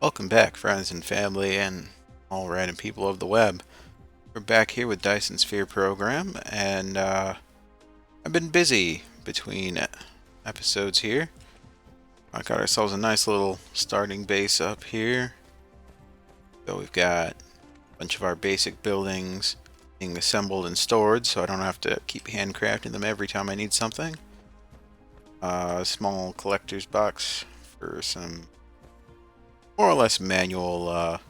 Welcome back, friends and family, and all random people of the web. We're back here with Dyson Sphere program, and I've been busy between episodes here. I got ourselves a nice little starting base up here. So we've got a bunch of our basic buildings being assembled and stored, so I don't have to keep handcrafting them every time I need something. A small collector's box for some more or less manual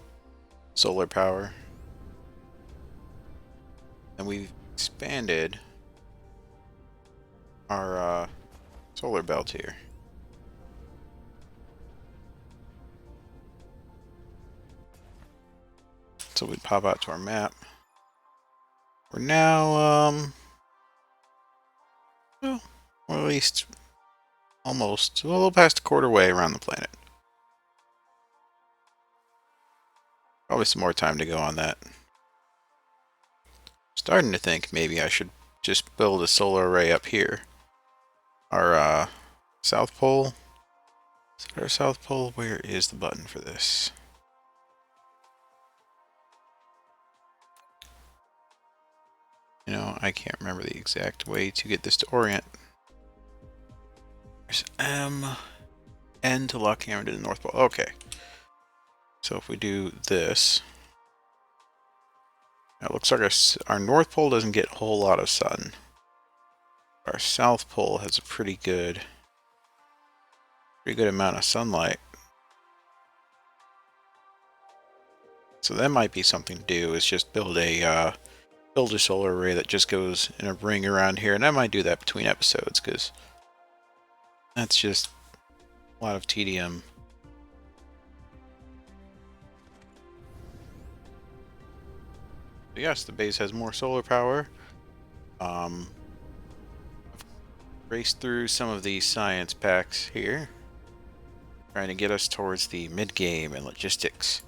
solar power. And we've expanded our solar belt here. So we pop out to our map. We're now, well, or at least almost a little past a quarter way around the planet. Probably some more time to go on that. Starting to think maybe I should just build a solar array up here. Our South Pole. Is it our South Pole? Where is the button for this? You know, I can't remember the exact way to get this to orient. There's N to lock hammer to the North Pole. Okay. So if we do this, it looks like our North Pole doesn't get a whole lot of sun. Our South Pole has a pretty good amount of sunlight. So that might be something to do, is just build a solar array that just goes in a ring around here, and I might do that between episodes because that's just a lot of tedium. But yes, the base has more solar power. I've raced through some of these science packs here, trying to get us towards the mid-game and logistics,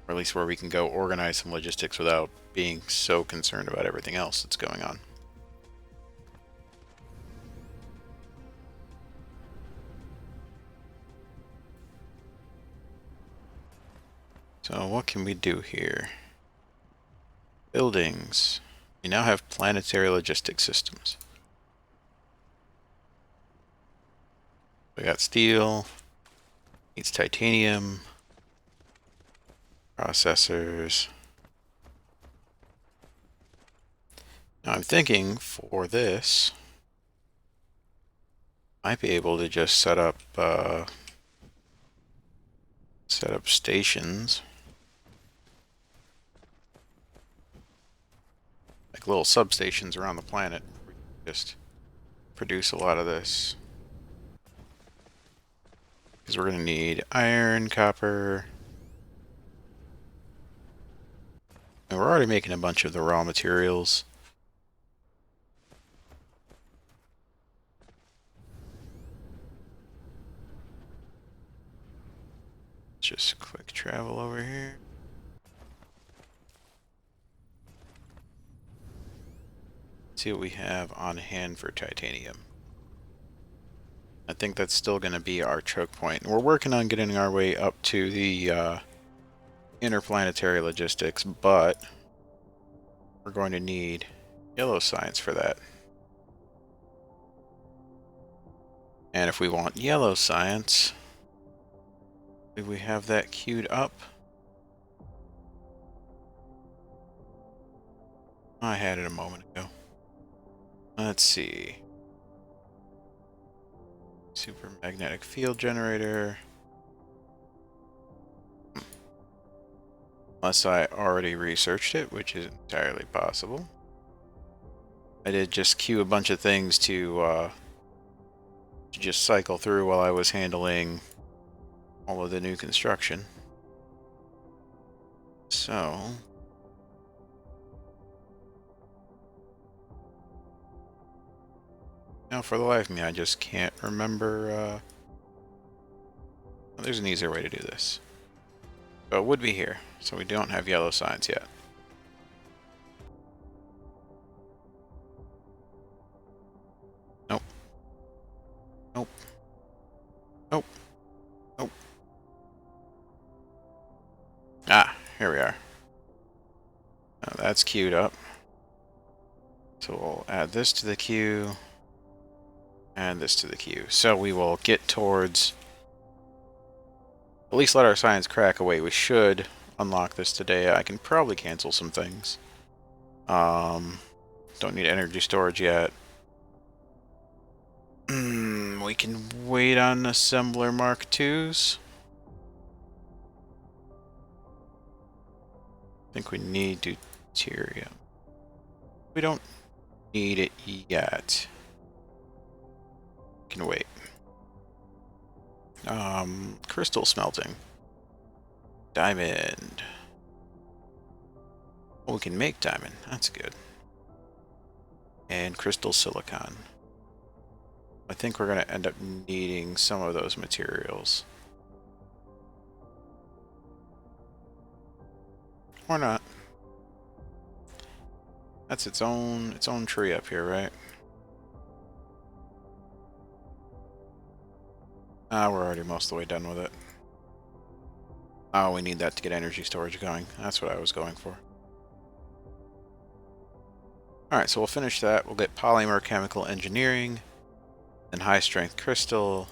or at least where we can go organize some logistics without being so concerned about everything else that's going on. So what can we do here? Buildings. We now have planetary logistics systems. We got steel, needs titanium, processors. Now I'm thinking for this, I might be able to just set up stations, like little substations around the planet. We just produce a lot of this. Because we're going to need iron, copper. And we're already making a bunch of the raw materials. Just quick travel over here. See what we have on hand for titanium. I think that's still going to be our choke point. We're working on getting our way up to the interplanetary logistics, but we're going to need yellow science for that. And if we want yellow science, do we have that queued up? I had it a moment ago. Let's see. Super magnetic field generator. Unless I already researched it, which is entirely possible. I did just queue a bunch of things to just cycle through while I was handling all of the new construction. So now for the life of me, I just can't remember. There's an easier way to do this. So it would be here. So we don't have yellow signs yet. Nope. Nope. Nope. Nope. here we are. Now that's queued up. So we'll add this to the queue and this to the queue. So we will get towards, at least let our science crack away. We should unlock this today. I can probably cancel some things. Don't need energy storage yet. We can wait on assembler Mark IIs. I think we need deuterium. We don't need it yet. We can wait. Crystal smelting. Diamond. Oh, we can make diamond. That's good. And crystal silicon. I think we're going to end up needing some of those materials. Or not. That's its own tree up here, right? Ah, we're already most of the way done with it. Oh, we need that to get energy storage going. That's what I was going for. Alright, so we'll finish that. We'll get polymer chemical engineering, then high strength crystal,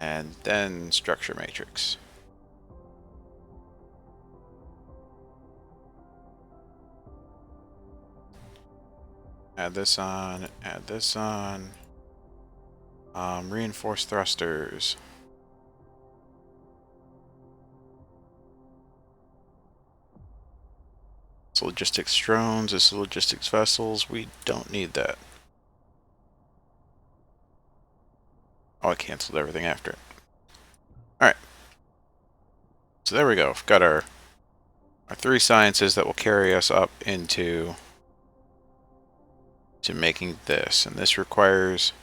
and then structure matrix. Add this on, add this on. Reinforced thrusters. It's logistics drones, this is logistics vessels. We don't need that. Oh, I canceled everything after it. Alright. So there we go. We've got our 3 sciences that will carry us up into making this. And this requires...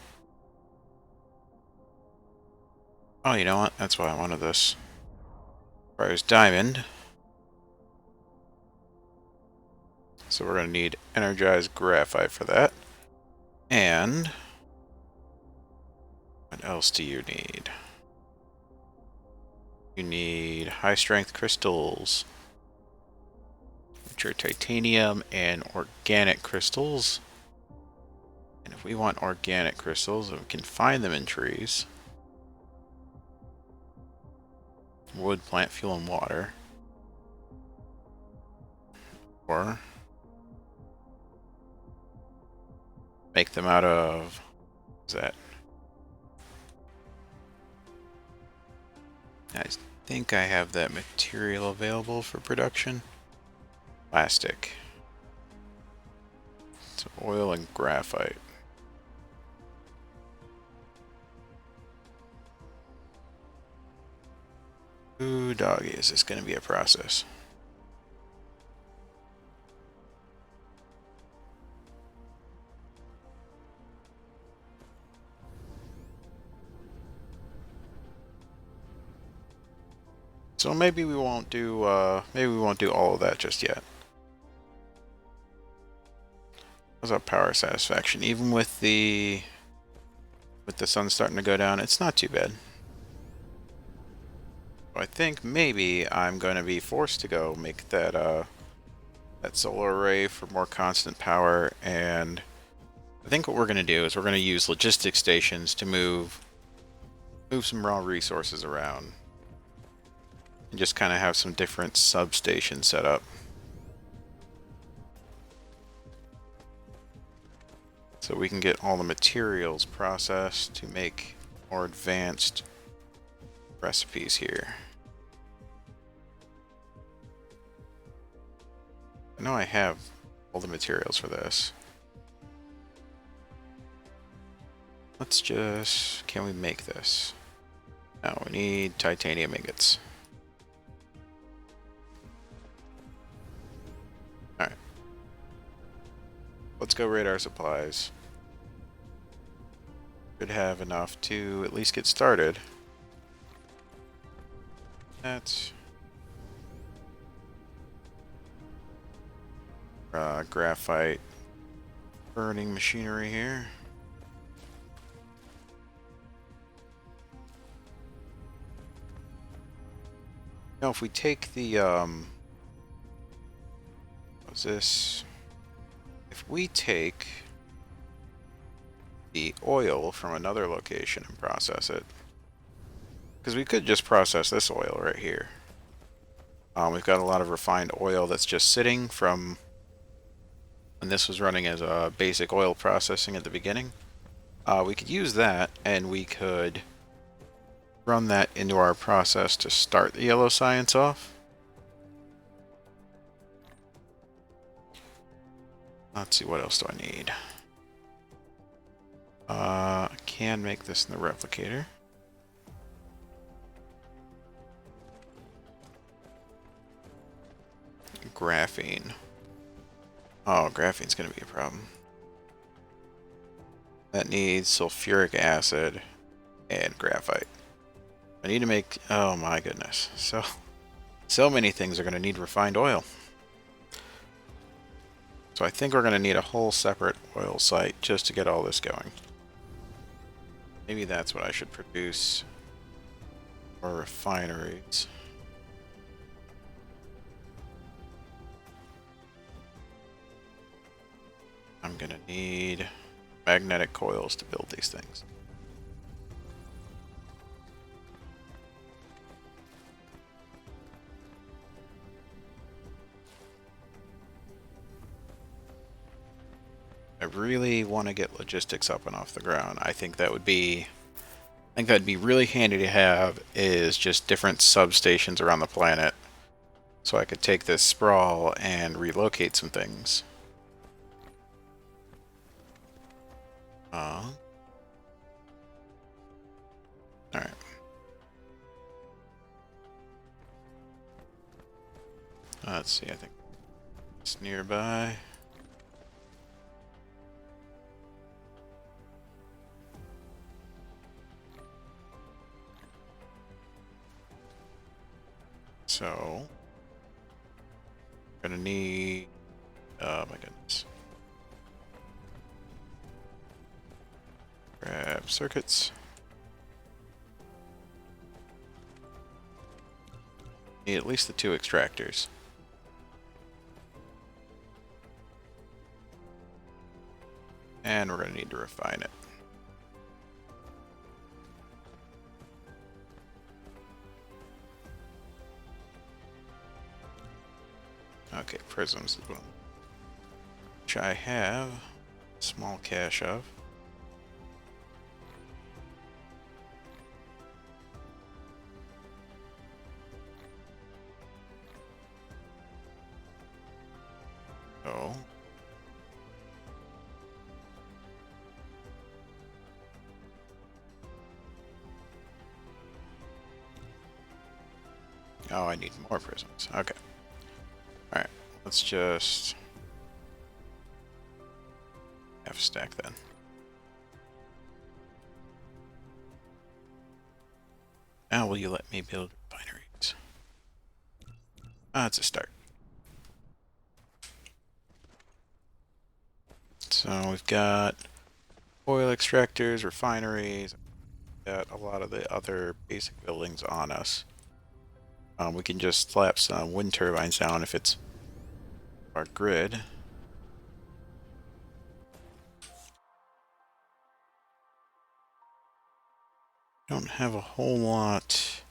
Oh, you know what? That's why I wanted this. Requires diamond. So we're going to need energized graphite for that. And what else do you need? You need high strength crystals, which are titanium and organic crystals. And if we want organic crystals, we can find them in trees. Wood, plant, fuel, and water. Or make them out of, what is that? I think I have that material available for production. Plastic. So oil and graphite. Ooh, doggy, is this going to be a process? So maybe we won't do all of that just yet. How's our power satisfaction? Even with the sun starting to go down, it's not too bad. I think maybe I'm going to be forced to go make that that solar array for more constant power, and I think what we're going to do is we're going to use logistic stations to move some raw resources around. And just kind of have some different substations set up. So we can get all the materials processed to make more advanced recipes here. I know I have all the materials for this. Let's just... Can we make this? No, we need titanium ingots. Alright. Let's go raid our supplies. Should have enough to at least get started. That's... graphite burning machinery here. Now, if we take the is this? If we take the oil from another location and process it, because we could just process this oil right here. We've got a lot of refined oil that's just sitting from when this was running as a basic oil processing at the beginning. We could use that, and we could run that into our process to start the yellow science off. Let's see, what else do I need? I can make this in the replicator. Graphene. Oh, graphene's going to be a problem. That needs sulfuric acid and graphite. I need to make... Oh my goodness. So many things are going to need refined oil. So I think we're going to need a whole separate oil site just to get all this going. Maybe that's what I should produce for refineries. I'm going to need magnetic coils to build these things. I really want to get logistics up and off the ground. I think that'd be really handy to have, is just different substations around the planet, so I could take this sprawl and relocate some things. Alright. Let's see, I think it's nearby. So, gonna need, oh my goodness. Grab circuits. Need at least the 2 extractors. And we're gonna need to refine it. Okay, prisms as well, which I have a small cache of. Oh. Oh, I need more prisms. Okay. Alright, let's just half stack then. Now will you let me build refineries? That's a start. So we've got oil extractors, refineries, got a lot of the other basic buildings on us. We can just slap some wind turbines down if it's our grid. Don't have a whole lot.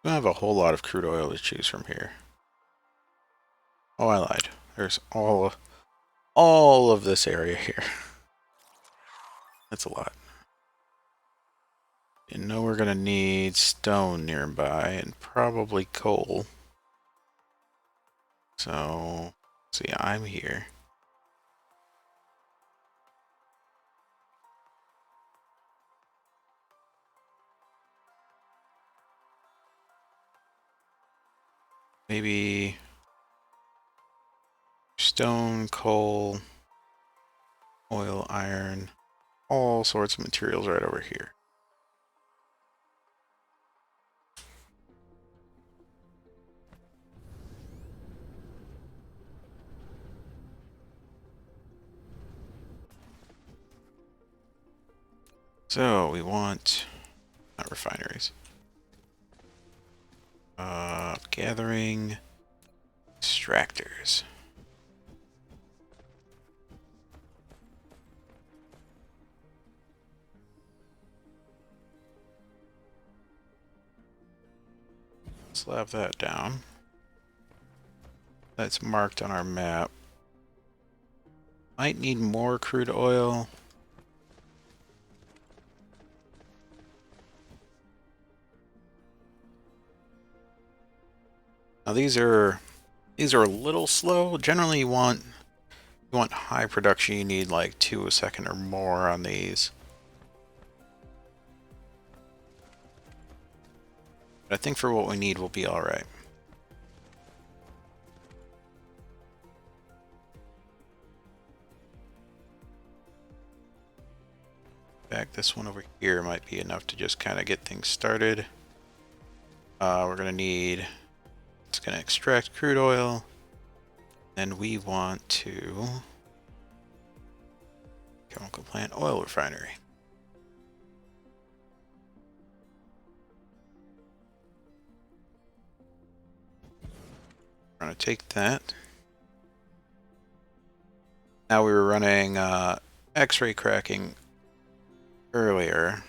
Don't have a whole lot of crude oil to choose from here. Oh, I lied. There's all of this area here. That's a lot. You know we're gonna need stone nearby and probably coal. So, see, I'm here. Maybe stone, coal, oil, iron, all sorts of materials right over here. So we want, not refineries. Gathering extractors. slab that down. That's marked on our map. Might need more crude oil. Now these are a little slow. Generally you want high production. You need like 2 a second or more on these. But I think for what we need we'll be alright. Back this one over here might be enough to just kind of get things started. We're going to need, it's going to extract crude oil. Then we want to chemical plant oil refinery. We're going to take that. Now we were running X-ray cracking earlier,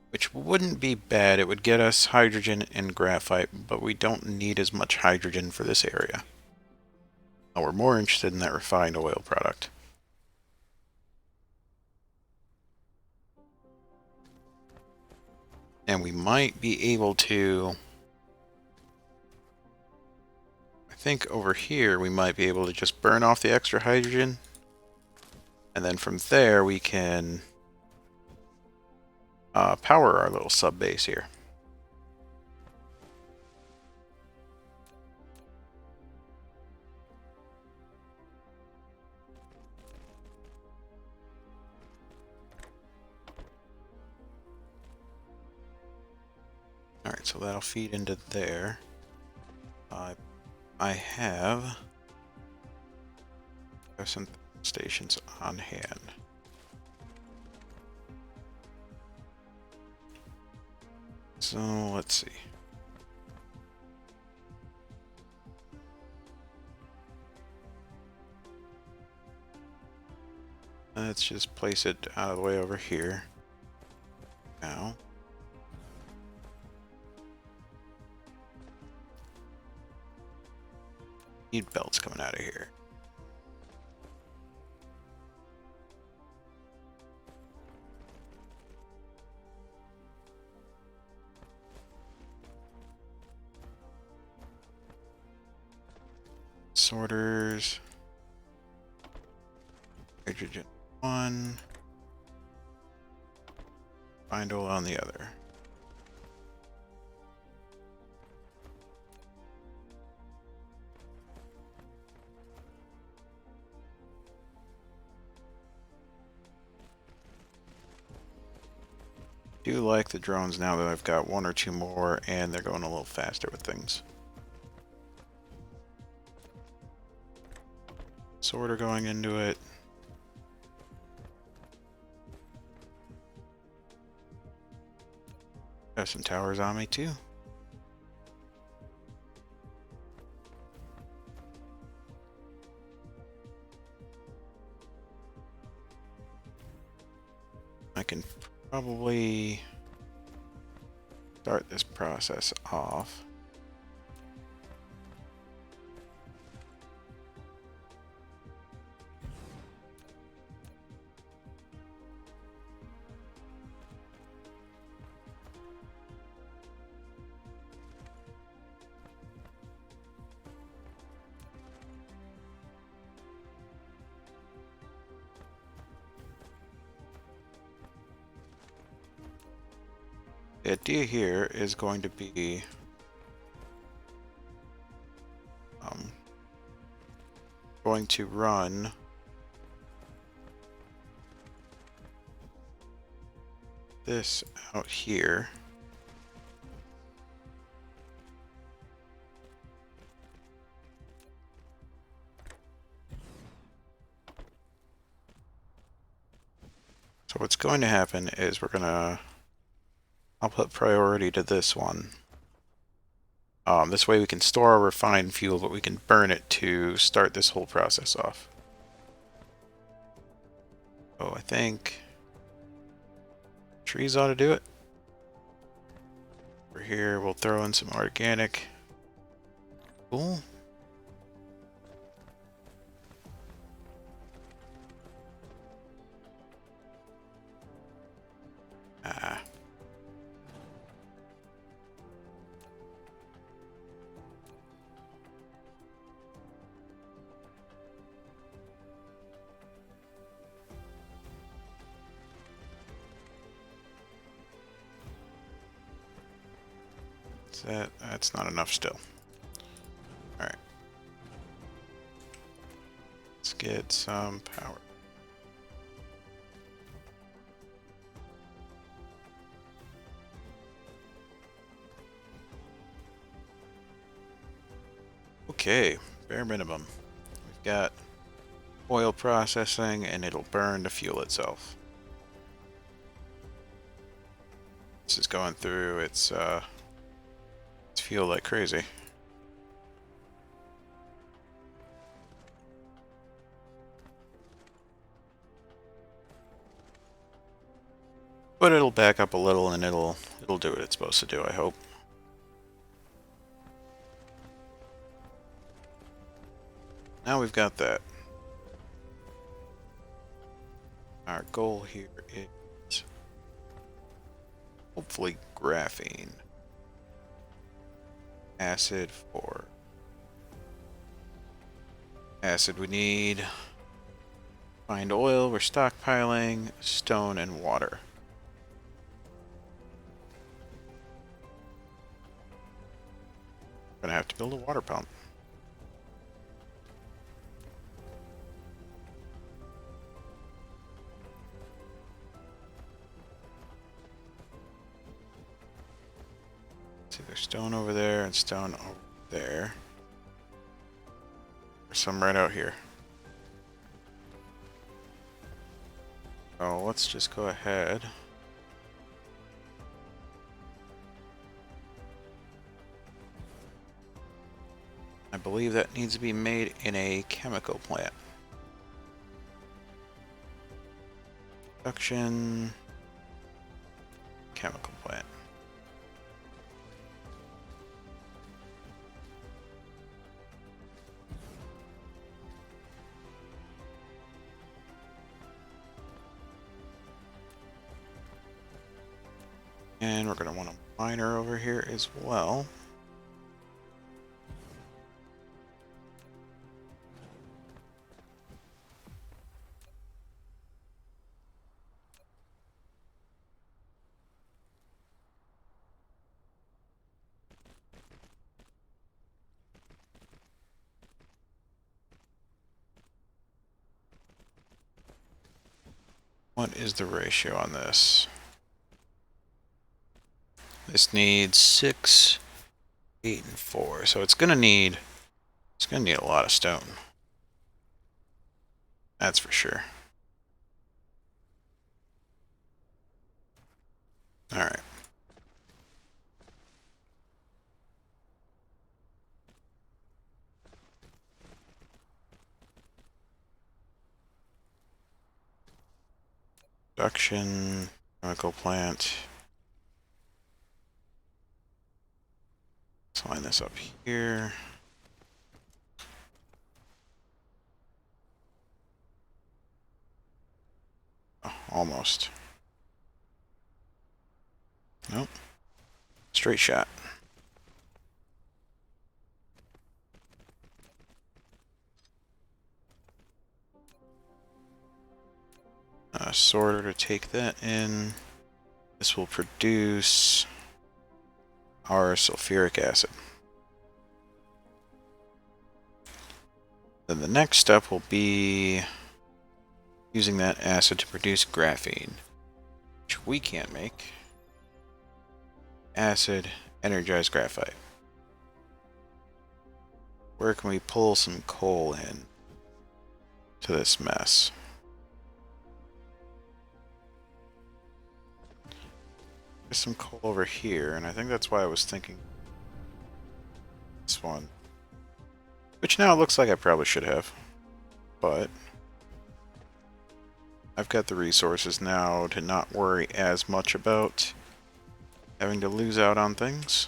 which wouldn't be bad. It would get us hydrogen and graphite, but we don't need as much hydrogen for this area. Now we're more interested in that refined oil product. And we might be able to, I think over here we might be able to just burn off the extra hydrogen, and then from there we can power our little sub base here. Alright, so that'll feed into there. I have some stations on hand. So let's see. Let's just place it out of the way over here. Now. Need belts coming out of here. Sorters. Hydrogen 1. Find oil on the other. Do like the drones now that I've got 1 or 2 more and they're going a little faster with things. Sorter going into it. Have some towers on me too. I can probably start this process off. The idea here is going to be going to run this out here. So what's going to happen is I'll put priority to this one. This way we can store our refined fuel, but we can burn it to start this whole process off. So I think trees ought to do it. Over here, we'll throw in some organic. Cool. Ah. That's not enough still. Alright. Let's get some power. Okay, bare minimum. We've got oil processing and it'll burn to fuel itself. This is going through its fuel like crazy. But it'll back up a little and it'll do what it's supposed to do, I hope. Now we've got that. Our goal here is hopefully graphene. Acid for acid we need. Find oil, we're stockpiling, stone and water. Gonna have to build a water pump. See, there's stone over there and stone over there. There's some right out here. So let's just go ahead. I believe that needs to be made in a chemical plant. Production. Chemical plant. And we're going to want a miner over here as well. What is the ratio on this? This needs 6, 8, and 4. So it's gonna need a lot of stone. That's for sure. Alright. Production, chemical plant. Let's line this up here. Oh, almost. Nope. Straight shot. A sorter to take that in. This will produce our sulfuric acid. Then the next step will be using that acid to produce graphene, which we can't make. Acid, energized graphite. Where can we pull some coal in to this mess? There's some coal over here, and I think that's why I was thinking this one. Which now it looks like I probably should have, but I've got the resources now to not worry as much about having to lose out on things.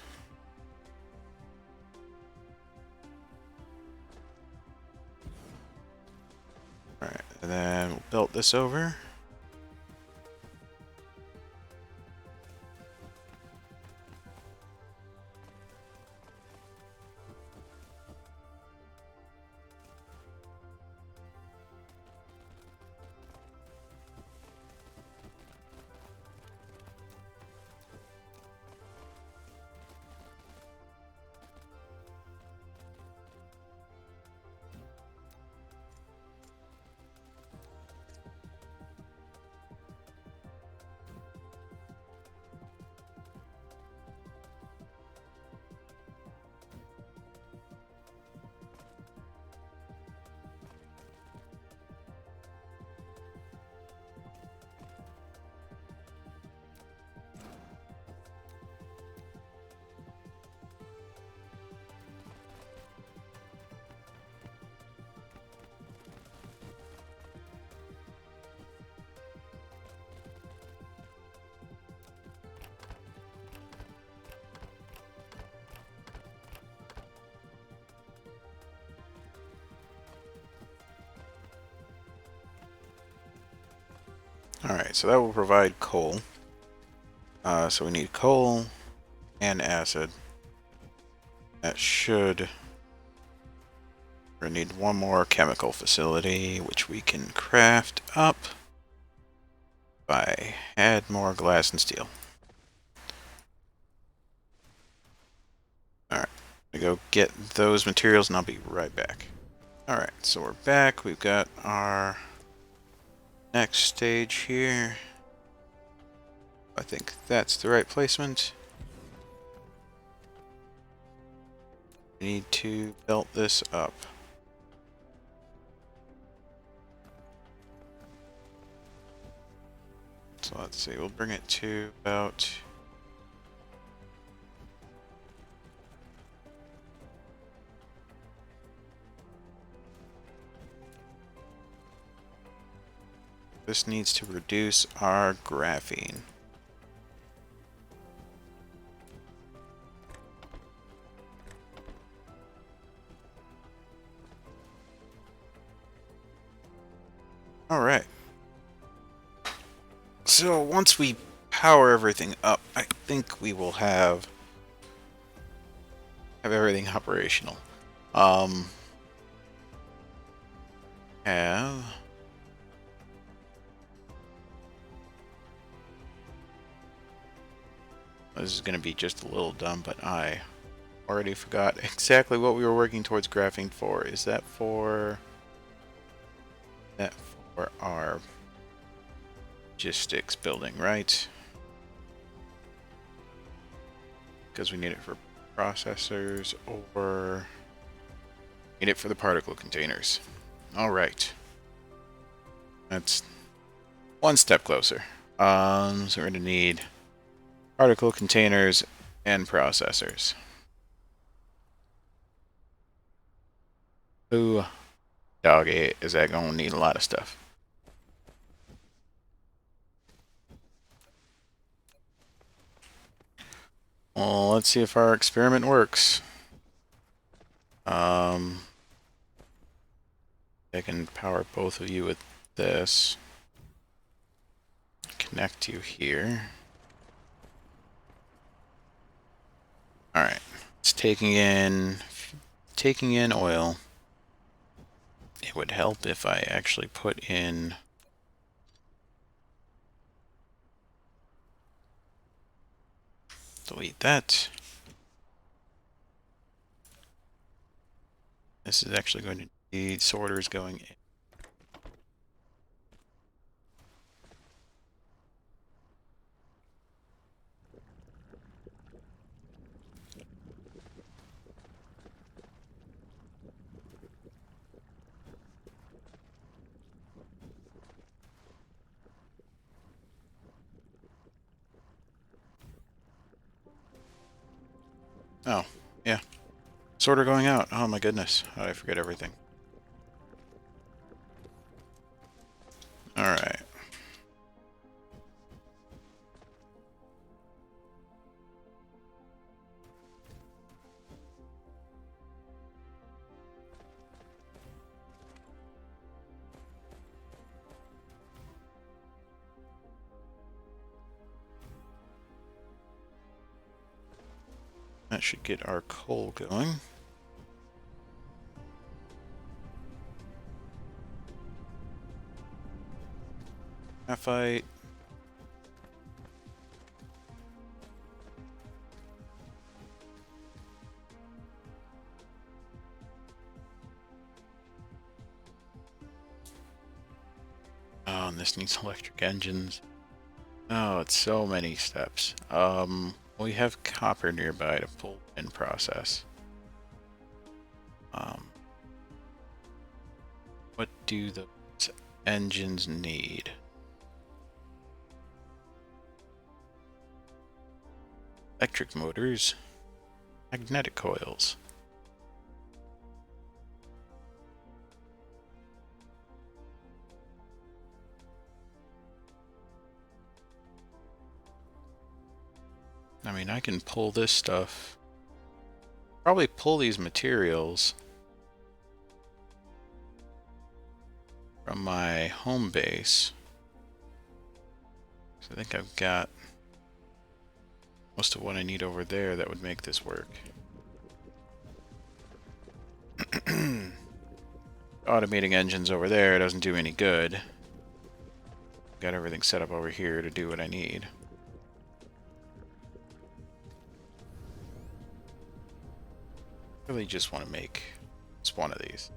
Alright, and then we'll build this over. Alright, so that will provide coal. So we need coal and acid. That should... We need one more chemical facility, which we can craft up by add more glass and steel. Alright, I'm gonna go get those materials and I'll be right back. Alright, so we're back. We've got our next stage here. I think that's the right placement. We need to belt this up. So let's see, we'll bring it to about... This needs to reduce our graphene. Alright. So once we power everything up, I think we will have everything operational. This is going to be just a little dumb, but I already forgot exactly what we were working towards graphing for. Is that for... that for our logistics building, right? Because we need it for processors, or need it for the particle containers. Alright. That's one step closer. So we're going to need particle containers and processors. Ooh, doggy, is that going to need a lot of stuff? Well, let's see if our experiment works. I can power both of you with this. Connect you here. Alright. It's taking in oil. It would help if I actually put in... delete that. This is actually going to need sorters going in. Oh, yeah. Sorter going out. Oh my goodness. How did I forget everything? Alright. That should get our coal going. Graphite. Oh, and this needs electric engines. Oh, it's so many steps. We have copper nearby to pull in process. What do those engines need? Electric motors, magnetic coils. I mean, I can pull this stuff. Probably pull these materials from my home base. So I think I've got most of what I need over there that would make this work. Automating engines over there doesn't do any good. Got everything set up over here to do what I need. Really just want to make just one of these.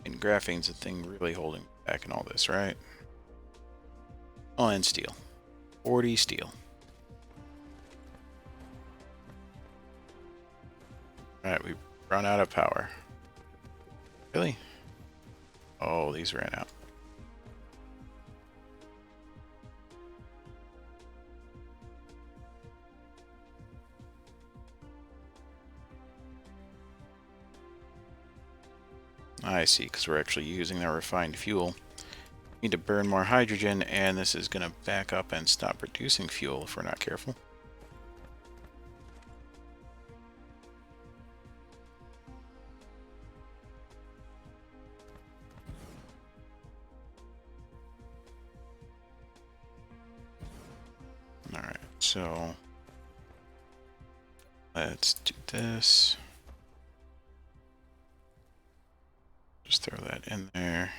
And graphene's the thing really holding back in all this, right? Oh, and steel. 40 steel. Alright, we run out of power. Really? Oh, these ran out. I see, because we're actually using that refined fuel. Need to burn more hydrogen, and this is going to back up and stop producing fuel if we're not careful. Alright, so let's do this. Just throw that in there.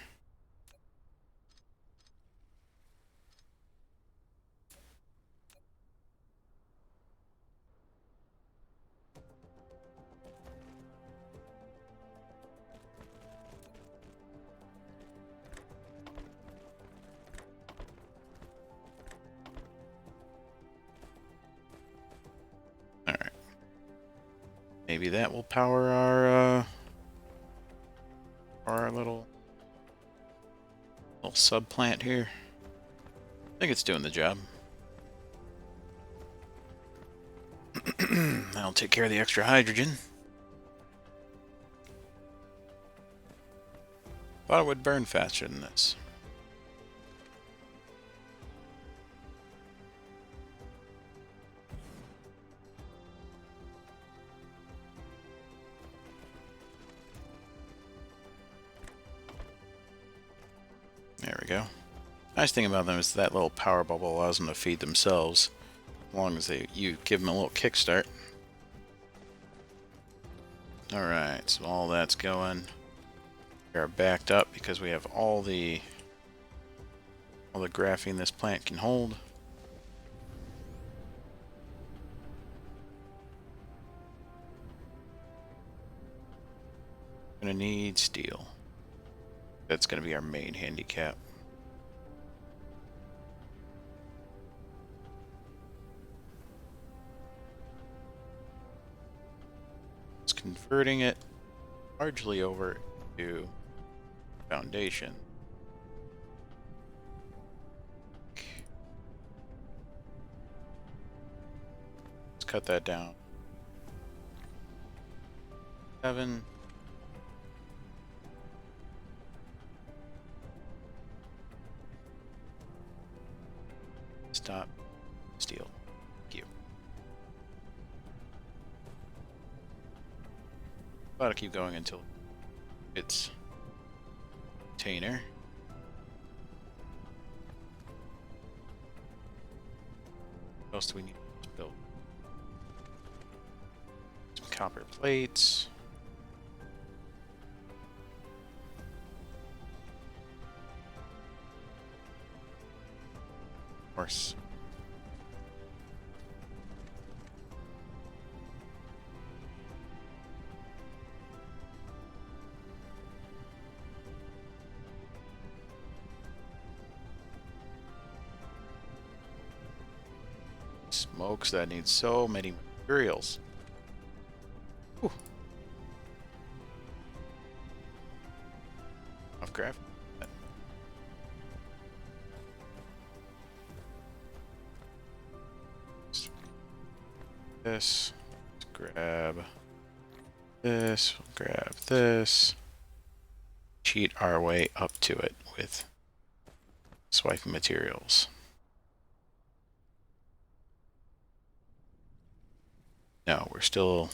Alright. Maybe that will power our little sub plant here. I think it's doing the job. That'll take care of the extra hydrogen. Thought it would burn faster than this. There we go. Nice thing about them is that little power bubble allows them to feed themselves, as long as you give them a little kickstart. Alright, so all that's going. We are backed up because we have all the graphene this plant can hold. Gonna need steel. That's gonna be our main handicap. It's converting it largely over to foundation. Let's cut that down. 7. Stop. Steel. Thank you. I'll keep going until it's container. What else do we need to build? Some copper plates. Of course. Smokes, that needs so many materials. Whew. Of craft. This. Let's grab this. We'll grab this. Cheat our way up to it with swiping materials. No, we're still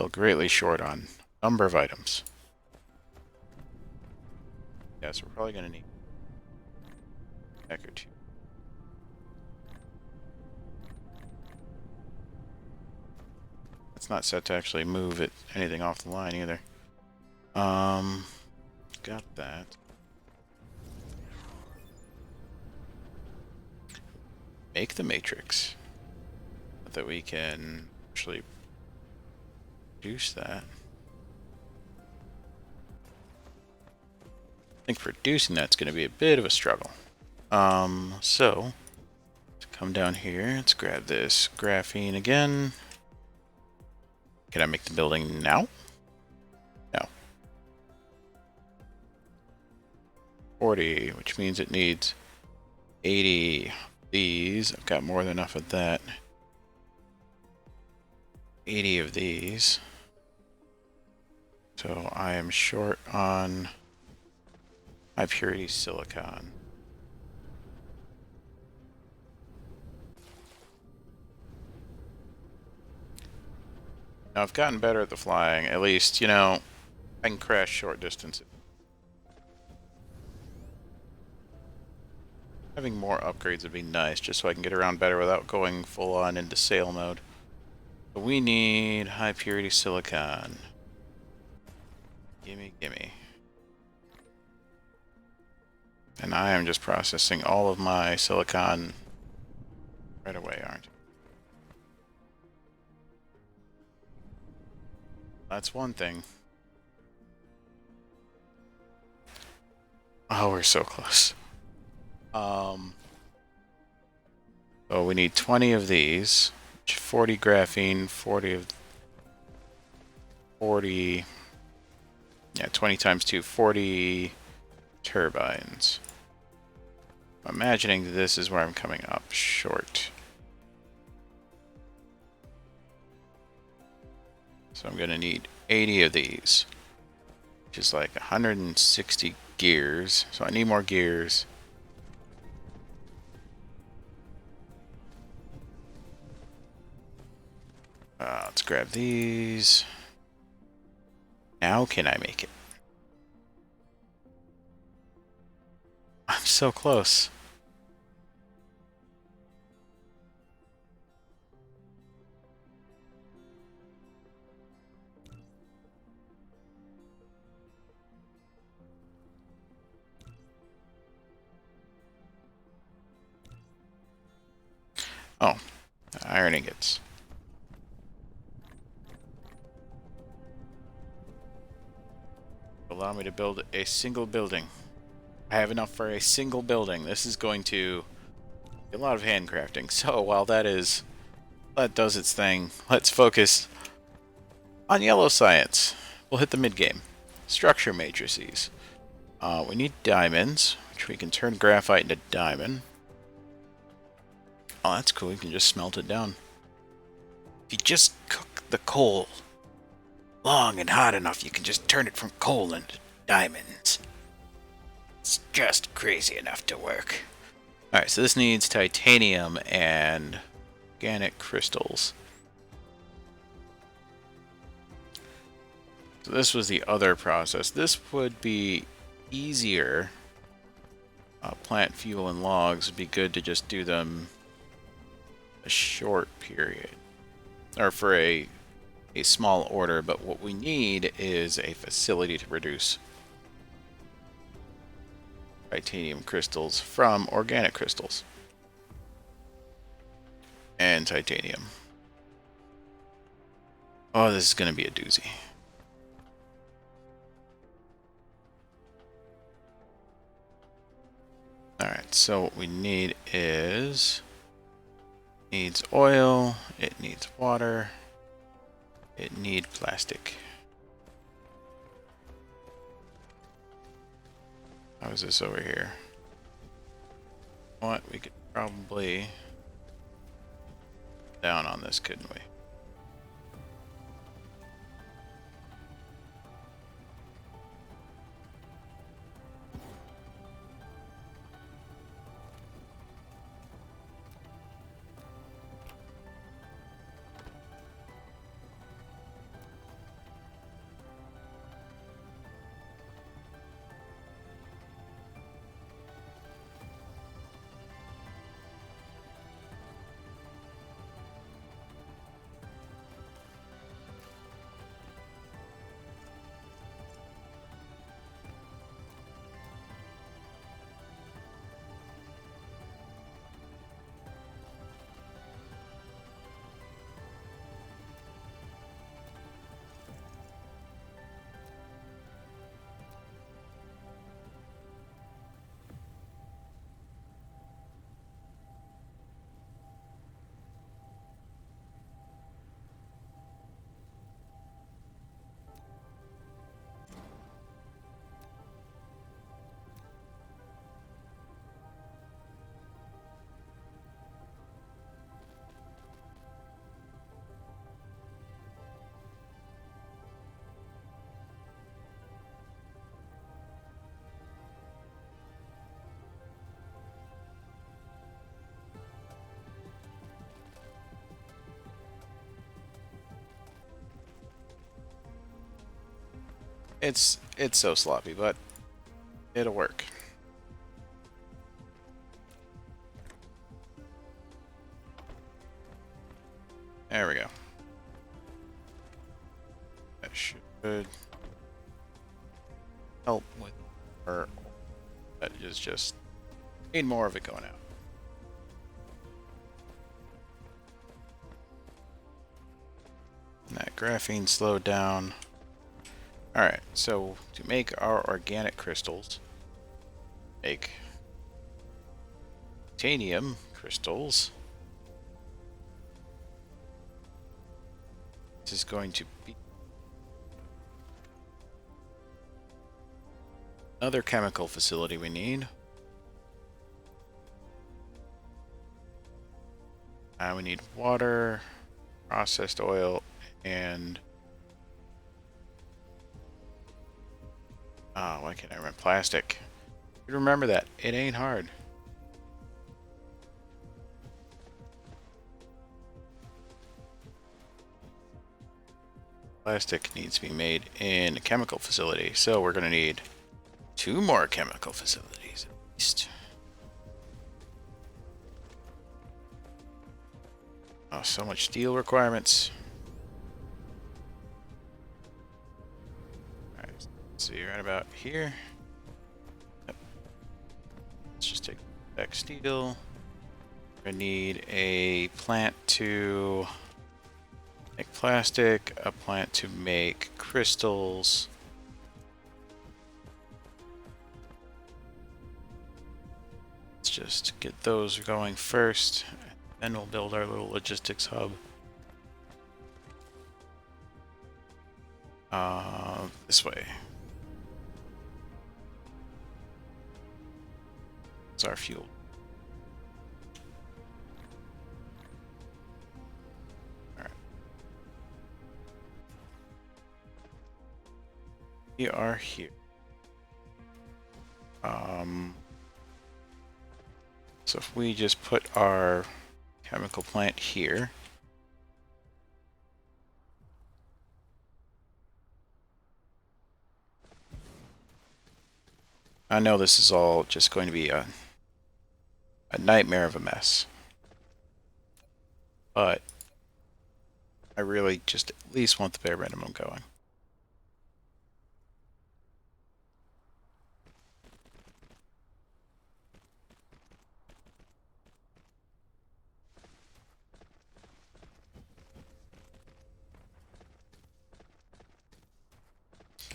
greatly short on number of items. Yes, we're probably gonna need a deck or two. It's not set to actually move anything off the line either. Got that. Make the matrix. That we can actually produce that. I think producing that's going to be a bit of a struggle. So let's come down here. Let's grab this graphene again. Can I make the building now? No. 40, which means it needs 80 of these. I've got more than enough of that. 80 of these. So I am short on high purity silicon. Now I've gotten better at the flying. At least, you know, I can crash short distances. Having more upgrades would be nice, just so I can get around better without going full on into sail mode. But we need high purity silicon. Gimme, gimme. And I am just processing all of my silicon right away, aren't I? That's one thing. Oh, we're so close. So we need 20 of these. 40 graphene, 40, yeah, 20 times 2, 40 turbines. I'm imagining this is where I'm coming up short. So I'm going to need 80 of these, which is like 160 gears. So I need more gears. Let's grab these. Now can I make it? I'm so close. Oh, iron ingots. Allow me to build a single building. I have enough for a single building. This is going to be a lot of handcrafting. So while that does its thing, let's focus on yellow science. We'll hit the mid-game. Structure matrices. We need diamonds, which we can turn graphite into diamond. Oh, that's cool. You can just smelt it down. If you just cook the coal long and hot enough, you can just turn it from coal into diamonds. It's just crazy enough to work. Alright, so this needs titanium and organic crystals. So this was the other process. This would be easier. Plant fuel and logs would be good to just do them a short period, or for a small order, but what we need is a facility to produce titanium crystals from organic crystals and titanium. Oh, this is going to be a doozy. Alright, so what we need is... needs oil, it needs water, it needs plastic. How is this over here? What? We could probably... down on this, couldn't we? It's so sloppy, but it'll work. There we go. That should help with our... that is just... need more of it going out. And that graphene slowed down. Alright, so to make our organic crystals, make titanium crystals. This is going to be another chemical facility we need. We need water, processed oil, and... oh, why can't I remember? Plastic. You remember that. It ain't hard. Plastic needs to be made in a chemical facility, so we're going to need 2 more chemical facilities at least. Oh, so much steel requirements. Alright, so you're right about here. Yep. Let's just take back steel. We're going to need a plant to make plastic, a plant to make crystals. Let's just get those going first, and then we'll build our little logistics hub. This way. It's our fuel. Alright. We are here. So if we just put our chemical plant here. I know this is all just going to be a nightmare of a mess. but I really just at least want the bare minimum going.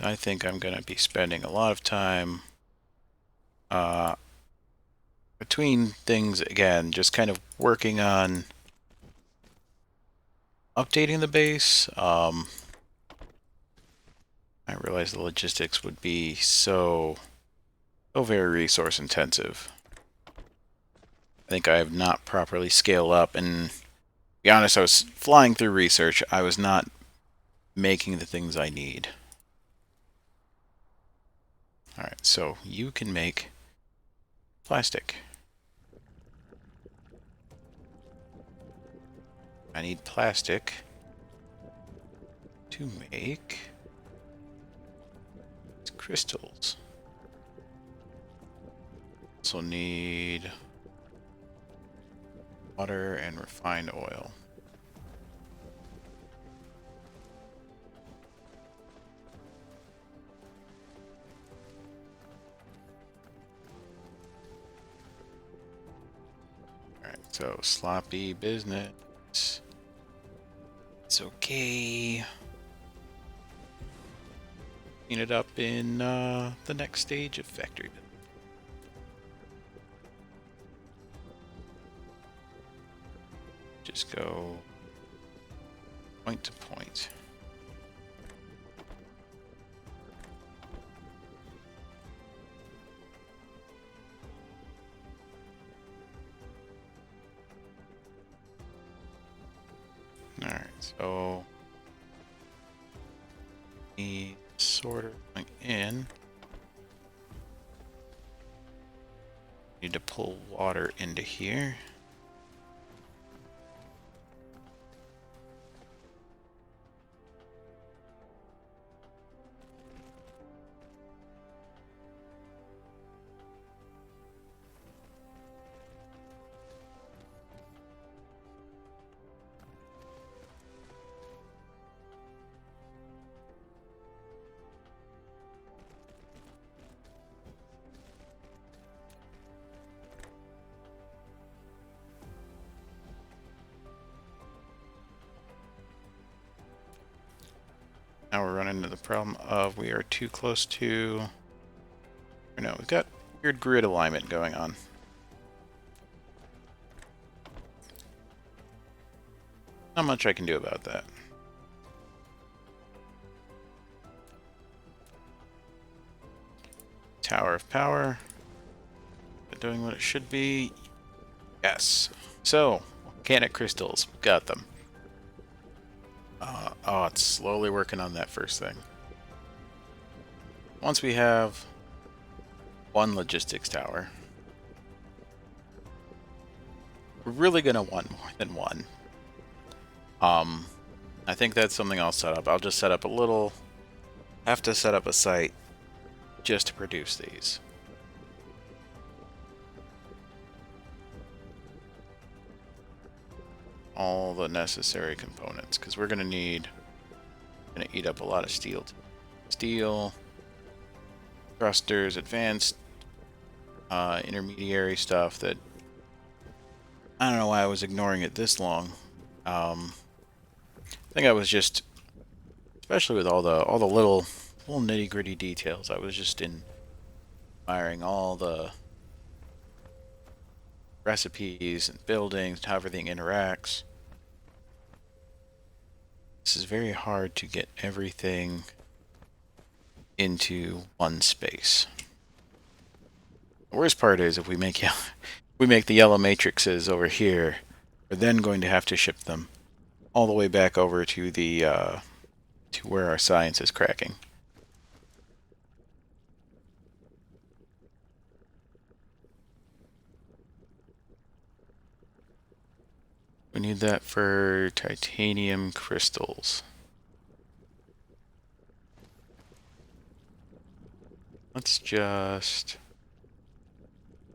I think I'm going to be spending a lot of time between things, again, just kind of working on updating the base. I realized the logistics would be so very resource intensive. I think I have not properly scaled up, and to be honest, I was flying through research. I was not making the things I need. Alright, so you can make plastic. I need plastic to make crystals. Also need water and refined oil. Alright, so sloppy business. It's okay. Clean it up in the next stage of factory business. Just go point to point. Alright, so the sorter going in. Need to pull water into here. Now we're running into the problem of we are too close to... No, we've got weird grid alignment going on. Not much I can do about that. Tower of Power. Doing what it should be. Yes. So, volcanic crystals. Got them. Oh, it's slowly working on that first thing. Once we have one logistics tower, we're really going to want more than one. I think that's something I'll set up. I'll just set up a little... Have to set up a site just to produce these. All the necessary components, because we're going to need... Going to eat up a lot of steel. Steel, thrusters, advanced, intermediary stuff that... I don't know why I was ignoring it this long. I think I was just... Especially with all the little nitty-gritty details, I was just admiring all the recipes and buildings and how everything interacts. This is very hard to get everything into one space. The worst part is if we make the yellow matrices over here, we're then going to have to ship them all the way back over to the to where our science is cracking. We need that for titanium crystals. Let's just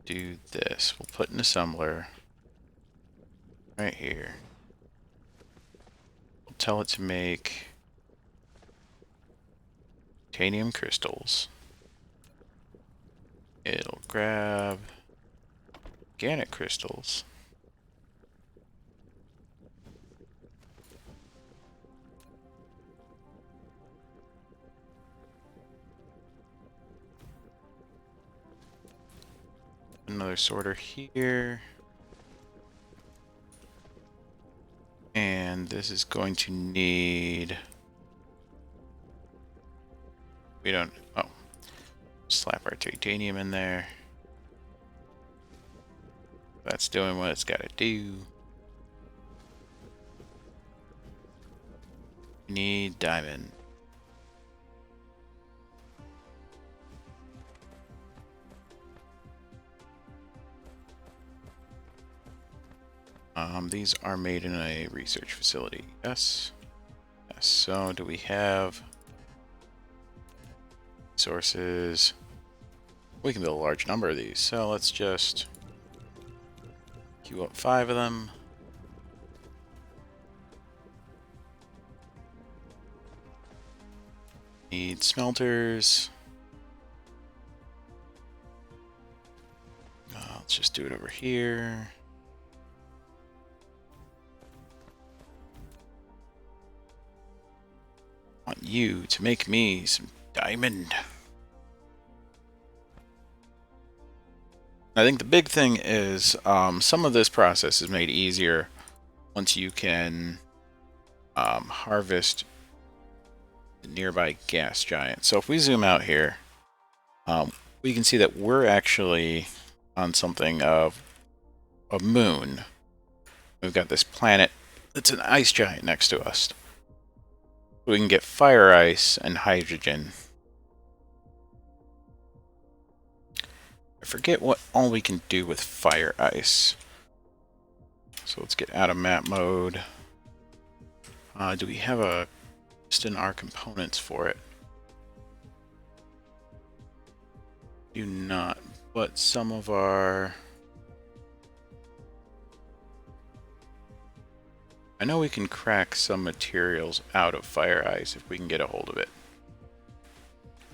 do this. We'll put an assembler right here. tell it to make titanium crystals. It'll grab organic crystals. Another sorter here. And this is going to need... We don't... Oh. Slap our titanium in there. That's doing what it's got to do. We need diamond. These are made in a research facility. Yes. Yes. So, do we have sources? We can build a large number of these. So, let's just queue up 5 of them. Need smelters. Let's just do it over here. I want you to make me some diamond. I think the big thing is some of this process is made easier once you can harvest the nearby gas giant. So if we zoom out here, we can see that we're actually on something of a moon. We've got this planet that's an ice giant next to us. We can get fire ice and hydrogen. I forget what all we can do with fire ice. So let's get out of map mode. Do we have a list in our components for it? Do not, but some of our... I know we can crack some materials out of fire ice if we can get a hold of it.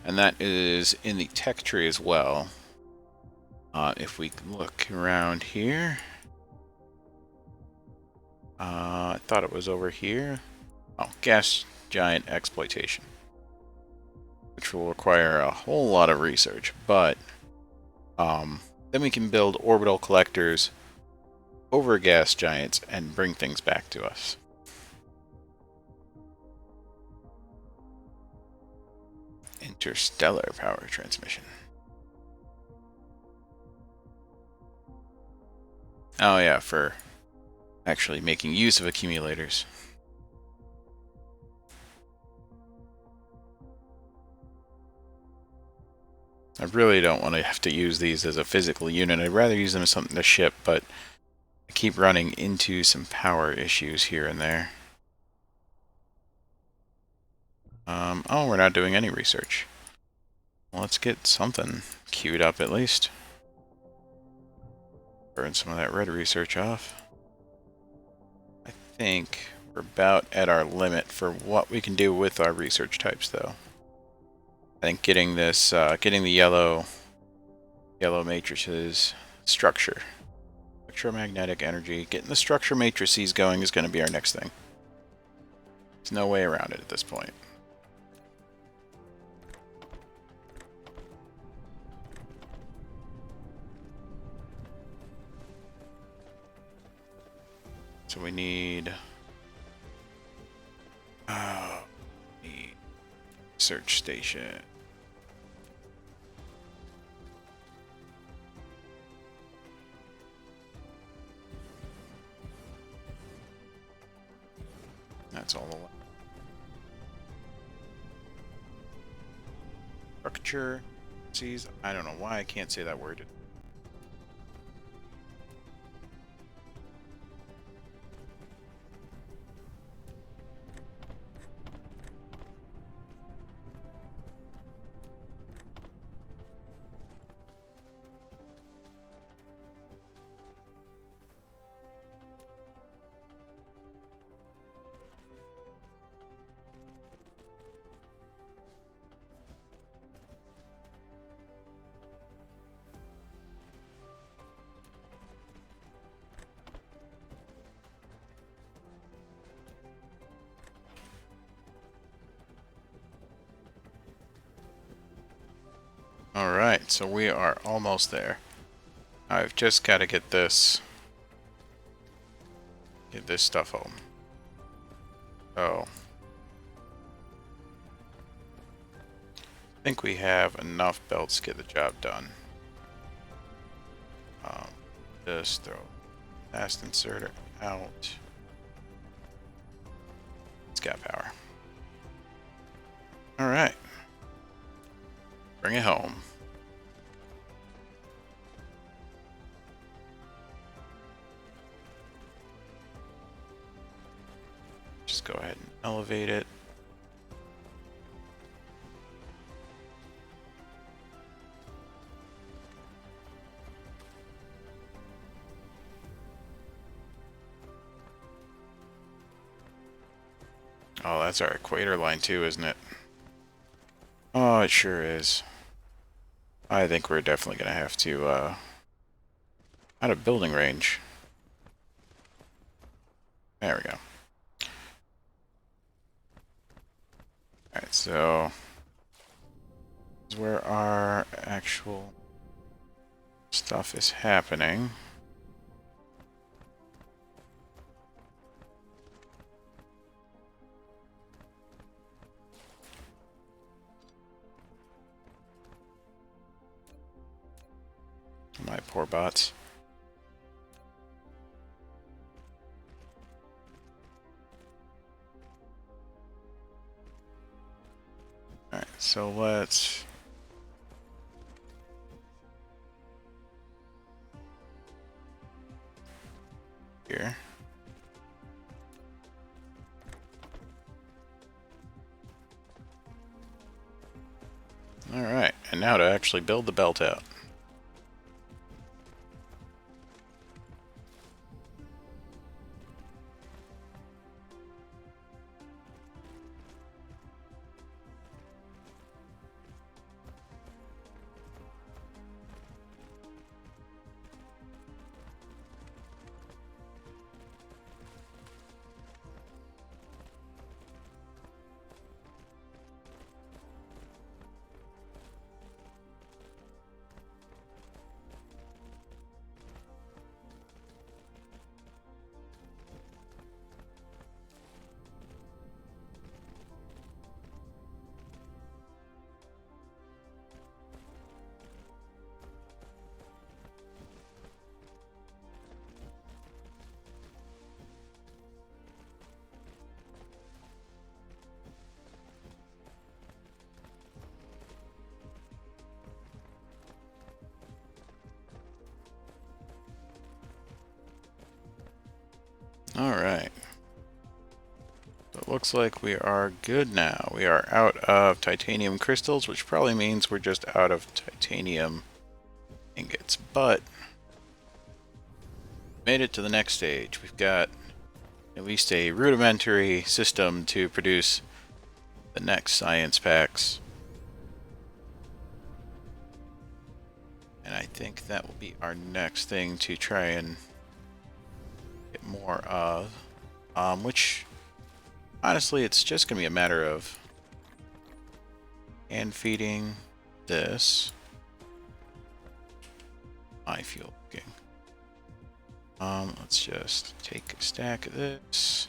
And that is in the tech tree as well. If we look around here. I thought it was over here. Oh, gas giant exploitation. Which will require a whole lot of research, but then we can build orbital collectors over gas giants and bring things back to us. Interstellar power transmission. Oh yeah, for actually making use of accumulators. I really don't want to have to use these as a physical unit. I'd rather use them as something to ship, but I keep running into some power issues here and there. Oh, we're not doing any research. Well, let's get something queued up at least. Burn some of that red research off. I think we're about at our limit for what we can do with our research types, though. I think getting this, getting the yellow matrices structure, electromagnetic energy, getting the structure matrices going is going to be our next thing. There's no way around it at this point. So we need research station. That's all the structure. Sees. I don't know why I can't say that word. Alright, so we are almost there. I've just got to get this stuff home. So I think we have enough belts to get the job done. Just throw fast inserter out. It's got power. Alright. Bring it home. Just go ahead and elevate it. Oh, that's our equator line too, isn't it? Oh, it sure is. I think we're definitely going to have to, out of building range. There we go. Alright, so this is where our actual stuff is happening. My poor bots. Alright, so let's... here. Alright, and now to actually build the belt out. Alright. So it looks like we are good now. We are out of titanium crystals, which probably means we're just out of titanium ingots. But made it to the next stage. We've got at least a rudimentary system to produce the next science packs. And I think that will be our next thing to try and get more of. Which, honestly, it's just going to be a matter of hand feeding this. My fuel cooking. Let's just take a stack of this.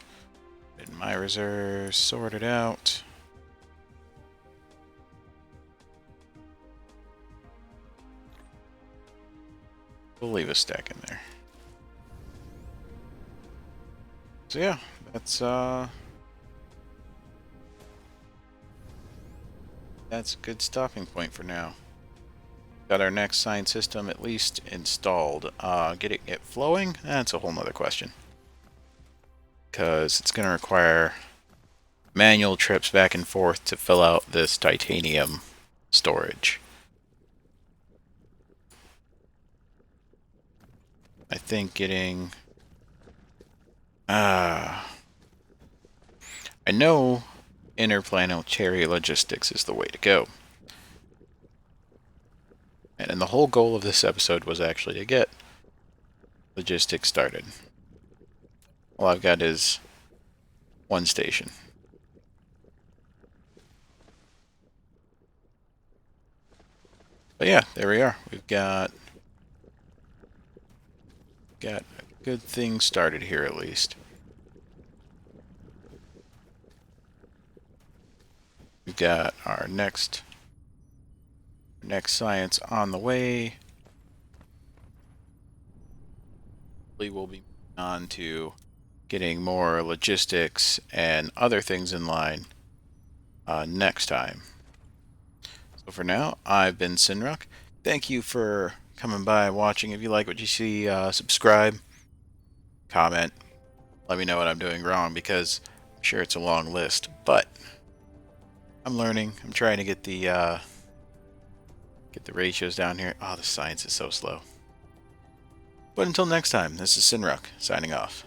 Put it in my reserves, sort it out. We'll leave a stack in there. So yeah, that's a good stopping point for now. Got our next science system at least installed. Getting it flowing, that's a whole nother question. Because it's going to require manual trips back and forth to fill out this titanium storage. I think getting... I know interplanetary logistics is the way to go. And the whole goal of this episode was actually to get logistics started. All I've got is one station. But yeah, there we are. We've got a good thing started here at least. We've got our next science on the way. We'll be on to getting more logistics and other things in line next time. So for now, I've been Cinruk. Thank you for coming by and watching. If you like what you see, subscribe, comment, let me know what I'm doing wrong, because I'm sure it's a long list, but I'm learning. I'm trying to get the ratios down here. Oh, the science is so slow. But until next time, this is Cinruk, signing off.